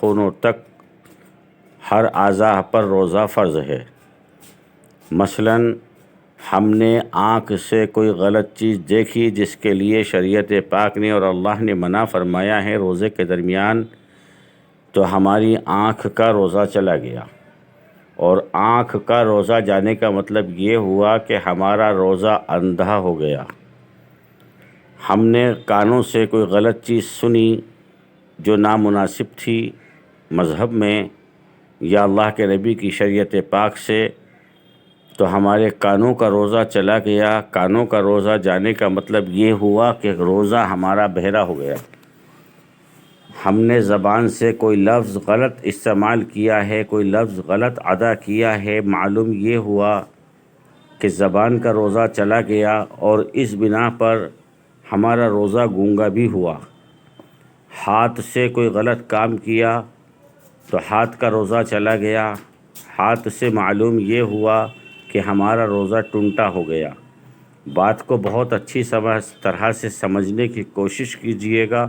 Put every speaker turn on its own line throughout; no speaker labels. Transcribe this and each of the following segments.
خونوں تک ہر اعضاء پر روزہ فرض ہے۔ مثلاً ہم نے آنکھ سے کوئی غلط چیز دیکھی جس کے لیے شریعت پاک نے اور اللہ نے منع فرمایا ہے روزے کے درمیان، تو ہماری آنکھ کا روزہ چلا گیا، اور آنکھ کا روزہ جانے کا مطلب یہ ہوا کہ ہمارا روزہ اندھا ہو گیا۔ ہم نے کانوں سے کوئی غلط چیز سنی جو نامناسب تھی مذہب میں یا اللہ کے نبی کی شریعت پاک سے، تو ہمارے کانوں کا روزہ چلا گیا۔ کانوں کا روزہ جانے کا مطلب یہ ہوا کہ روزہ ہمارا بہرا ہو گیا۔ ہم نے زبان سے کوئی لفظ غلط استعمال کیا ہے، کوئی لفظ غلط ادا کیا ہے، معلوم یہ ہوا کہ زبان کا روزہ چلا گیا، اور اس بنا پر ہمارا روزہ گونگا بھی ہوا۔ ہاتھ سے کوئی غلط کام کیا تو ہاتھ کا روزہ چلا گیا۔ ہاتھ سے معلوم یہ ہوا کہ ہمارا روزہ ٹوٹا ہو گیا۔ بات کو بہت اچھی طرح سے سمجھنے کی کوشش کیجئے گا۔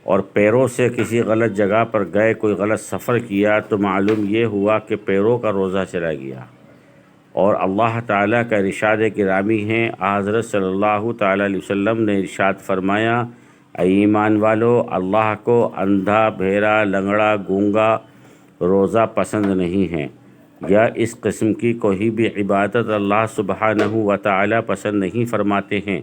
اور پیروں سے کسی غلط جگہ پر گئے، کوئی غلط سفر کیا تو معلوم یہ ہوا کہ پیروں کا روزہ چلا گیا۔ اور اللہ تعالیٰ کا ارشاد گرامی ہے، حضرت صلی اللہ تعالیٰ علیہ وسلم نے ارشاد فرمایا، اے ایمان والو، اللہ کو اندھا، بہرا، لنگڑا، گونگا روزہ پسند نہیں ہے، یا اس قسم کی کوئی بھی عبادت اللہ سبحانہ و تعالیٰ پسند نہیں فرماتے ہیں۔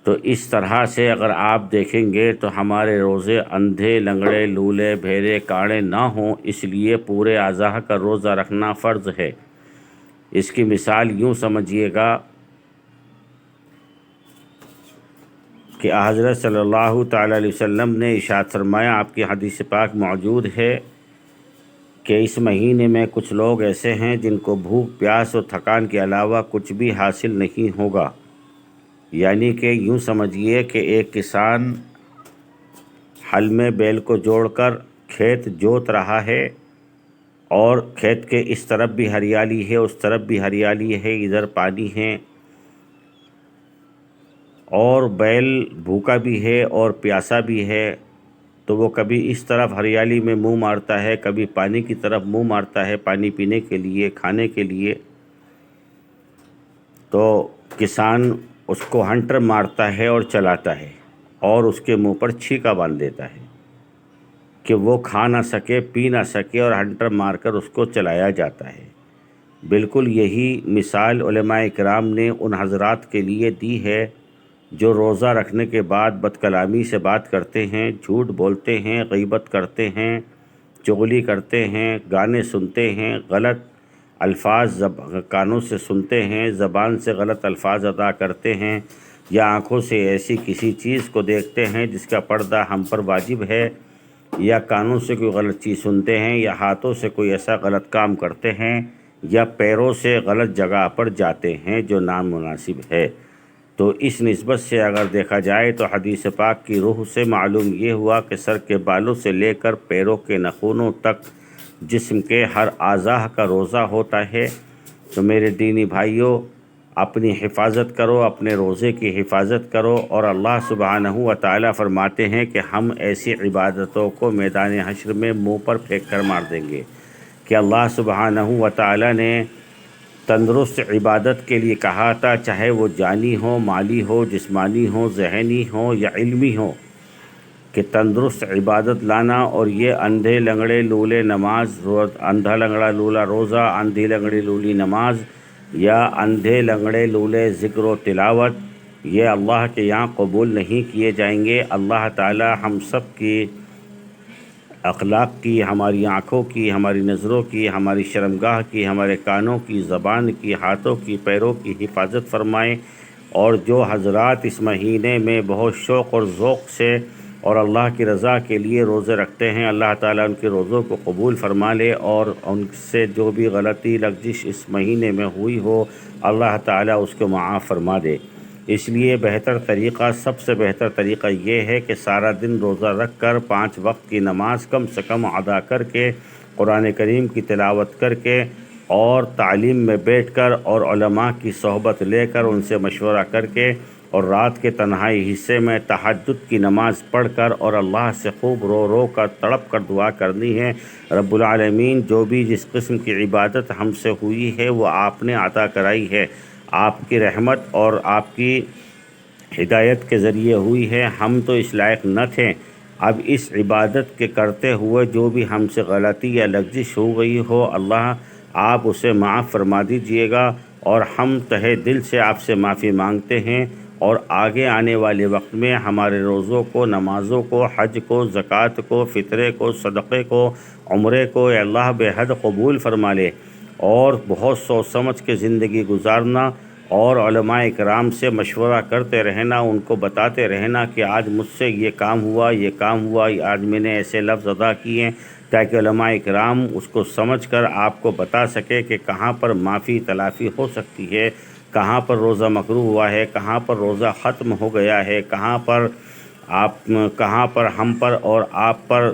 تو اس طرح سے اگر آپ دیکھیں گے تو ہمارے روزے اندھے، لنگڑے، لولے، بہرے، کاڑے نہ ہوں، اس لیے پورے اعضاء کا روزہ رکھنا فرض ہے۔ اس کی مثال یوں سمجھیے گا کہ حضرت صلی اللہ تعالیٰ علیہ وسلم نے ارشاد فرمایا، آپ کی حدیث پاک موجود ہے کہ اس مہینے میں کچھ لوگ ایسے ہیں جن کو بھوک، پیاس اور تھکان کے علاوہ کچھ بھی حاصل نہیں ہوگا۔ یعنی کہ یوں سمجھیے کہ ایک کسان ہل میں بیل کو جوڑ کر کھیت جوت رہا ہے، اور کھیت کے اس طرف بھی ہریالی ہے، اس طرف بھی ہریالی ہے، ادھر پانی ہے، اور بیل بھوکا بھی ہے اور پیاسا بھی ہے، تو وہ کبھی اس طرف ہریالی میں منہ مارتا ہے، کبھی پانی کی طرف منہ مارتا ہے، پانی پینے کے لیے، کھانے کے لیے۔ تو کسان اس کو ہنٹر مارتا ہے اور چلاتا ہے، اور اس کے منہ پر چھینکا باندھ دیتا ہے کہ وہ کھا نہ سکے، پی نہ سکے، اور ہنٹر مار کر اس کو چلایا جاتا ہے۔ بالکل یہی مثال علماء کرام نے ان حضرات کے لیے دی ہے جو روزہ رکھنے کے بعد بد کلامی سے بات کرتے ہیں، جھوٹ بولتے ہیں، غیبت کرتے ہیں، چغلی کرتے ہیں، گانے سنتے ہیں، غلط الفاظ کانوں سے سنتے ہیں، زبان سے غلط الفاظ ادا کرتے ہیں، یا آنکھوں سے ایسی کسی چیز کو دیکھتے ہیں جس کا پردہ ہم پر واجب ہے، یا کانوں سے کوئی غلط چیز سنتے ہیں، یا ہاتھوں سے کوئی ایسا غلط کام کرتے ہیں، یا پیروں سے غلط جگہ پر جاتے ہیں جو نامناسب ہے۔ تو اس نسبت سے اگر دیکھا جائے تو حدیث پاک کی روح سے معلوم یہ ہوا کہ سر کے بالوں سے لے کر پیروں کے ناخنوں تک جسم کے ہر اعضاء کا روزہ ہوتا ہے۔ تو میرے دینی بھائیوں، اپنی حفاظت کرو، اپنے روزے کی حفاظت کرو، اور اللہ سبحانہ و تعالیٰ فرماتے ہیں کہ ہم ایسی عبادتوں کو میدان حشر میں منہ پر پھینک کر مار دیں گے، کہ اللہ سبحانہ و تعالیٰ نے تندرست عبادت کے لیے کہا تھا، چاہے وہ جانی ہو، مالی ہو، جسمانی ہو، ذہنی ہو یا علمی ہو، کہ تندرست عبادت لانا، اور یہ اندھے لنگڑے لولے نماز، اندھا لنگڑا لولا روزہ، اندھی لنگڑی لولی نماز، یا اندھے لنگڑے لولے ذکر و تلاوت، یہ اللہ کے یہاں قبول نہیں کیے جائیں گے۔ اللہ تعالی ہم سب کی اخلاق کی، ہماری آنکھوں کی، ہماری نظروں کی، ہماری شرمگاہ کی، ہمارے کانوں کی، زبان کی، ہاتھوں کی، پیروں کی حفاظت فرمائیں۔ اور جو حضرات اس مہینے میں بہت شوق اور ذوق سے اور اللہ کی رضا کے لیے روزے رکھتے ہیں، اللہ تعالیٰ ان کے روزوں کو قبول فرما لے، اور ان سے جو بھی غلطی لغزش اس مہینے میں ہوئی ہو، اللہ تعالیٰ اس کو معاف فرما دے۔ اس لیے بہتر طریقہ، سب سے بہتر طریقہ یہ ہے کہ سارا دن روزہ رکھ کر 5 وقت کی نماز کم سے کم ادا کر کے، قرآن کریم کی تلاوت کر کے، اور تعلیم میں بیٹھ کر، اور علماء کی صحبت لے کر، ان سے مشورہ کر کے اور رات کے تنہائی حصے میں تہجد کی نماز پڑھ کر اور اللہ سے خوب رو رو کر تڑپ کر دعا کرنی ہے۔ رب العالمین جو بھی جس قسم کی عبادت ہم سے ہوئی ہے وہ آپ نے عطا کرائی ہے، آپ کی رحمت اور آپ کی ہدایت کے ذریعے ہوئی ہے، ہم تو اس لائق نہ تھے۔ اب اس عبادت کے کرتے ہوئے جو بھی ہم سے غلطی یا لغزش ہو گئی ہو، اللہ آپ اسے معاف فرما دیجئے گا، اور ہم تہہ دل سے آپ سے معافی مانگتے ہیں، اور آگے آنے والے وقت میں ہمارے روزوں کو، نمازوں کو، حج کو، زکوٰۃ کو، فطرے کو، صدقے کو، عمرے کو اے اللہ بے حد قبول فرما لے، اور بہت سوچ سمجھ کے زندگی گزارنا، اور علماء اکرام سے مشورہ کرتے رہنا، ان کو بتاتے رہنا کہ آج مجھ سے یہ کام ہوا، یہ کام ہوا، آج میں نے ایسے لفظ ادا کیے، تاکہ علماء اکرام اس کو سمجھ کر آپ کو بتا سکے کہ کہاں پر معافی تلافی ہو سکتی ہے، کہاں پر روزہ مکروہ ہوا ہے، کہاں پر روزہ ختم ہو گیا ہے، کہاں پر ہم پر اور آپ پر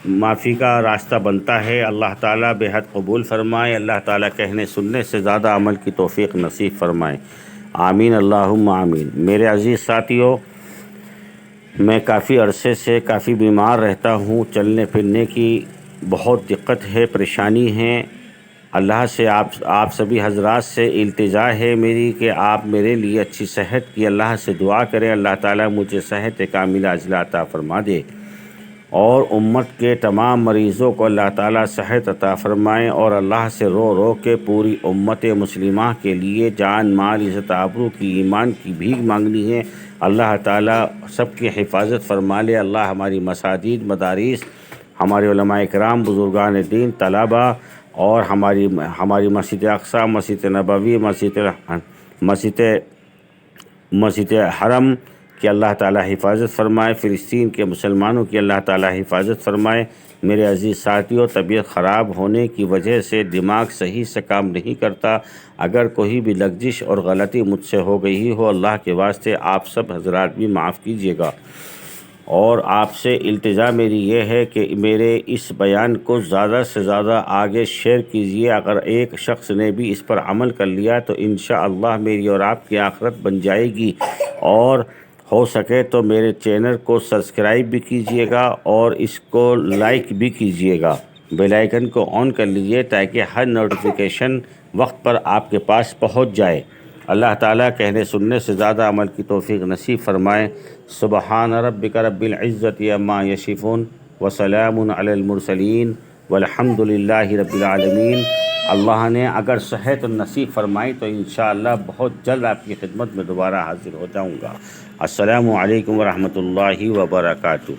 معافی کا راستہ بنتا ہے۔ اللہ تعالیٰ بے حد قبول فرمائے، اللہ تعالیٰ کہنے سننے سے زیادہ عمل کی توفیق نصیب فرمائے، آمین اللہم آمین۔ میرے عزیز ساتھیو، میں کافی عرصے سے کافی بیمار رہتا ہوں، چلنے پھرنے کی بہت دقت ہے، پریشانی ہے۔ اللہ سے آپ سبھی حضرات سے التجا ہے میری کہ آپ میرے لیے اچھی صحت کی اللہ سے دعا کریں، اللہ تعالیٰ مجھے صحت کاملہ عاجلہ عطا فرما دے، اور امت کے تمام مریضوں کو اللہ تعالیٰ صحت عطا فرمائے، اور اللہ سے رو رو کے پوری امت مسلمہ کے لیے جان مال عزت آبرو کی ایمان کی بھیک مانگنی ہے۔ اللہ تعالیٰ سب کی حفاظت فرما لے، اللہ ہماری مساجد، مدارس، ہمارے علماء اکرام، بزرگان دین، طلباء، اور ہماری مسجد اقصی، مسجد نبوی، مسجد حرم کہ اللہ تعالیٰ حفاظت فرمائے، فلسطین کے مسلمانوں کی اللہ تعالیٰ حفاظت فرمائے۔ میرے عزیز ساتھیوں، طبیعت خراب ہونے کی وجہ سے دماغ صحیح سے کام نہیں کرتا، اگر کوئی بھی لغزش اور غلطی مجھ سے ہو گئی ہو، اللہ کے واسطے آپ سب حضرات بھی معاف کیجیے گا، اور آپ سے التجا میری یہ ہے کہ میرے اس بیان کو زیادہ سے زیادہ آگے شیئر کیجیے۔ اگر ایک شخص نے بھی اس پر عمل کر لیا تو انشاءاللہ میری اور آپ کی آخرت بن جائے گی، اور ہو سکے تو میرے چینل کو سبسکرائب بھی کیجیے گا، اور اس کو لائک بھی کیجیے گا، بیل آئیکن کو آن کر لیجیے تاکہ ہر نوٹیفیکیشن وقت پر آپ کے پاس پہنچ جائے۔ اللہ تعالیٰ کہنے سننے سے زیادہ عمل کی توفیق نصیب فرمائے۔ سبحان ربک رب العزت عما یصفون وسلام علی المرسلین والحمد للہ رب العالمین۔ اللہ نے اگر صحت نصیب فرمائی تو انشاءاللہ بہت جلد آپ کی خدمت میں دوبارہ حاضر ہو جاؤں گا۔ السلام علیکم ورحمۃ اللہ وبرکاتہ۔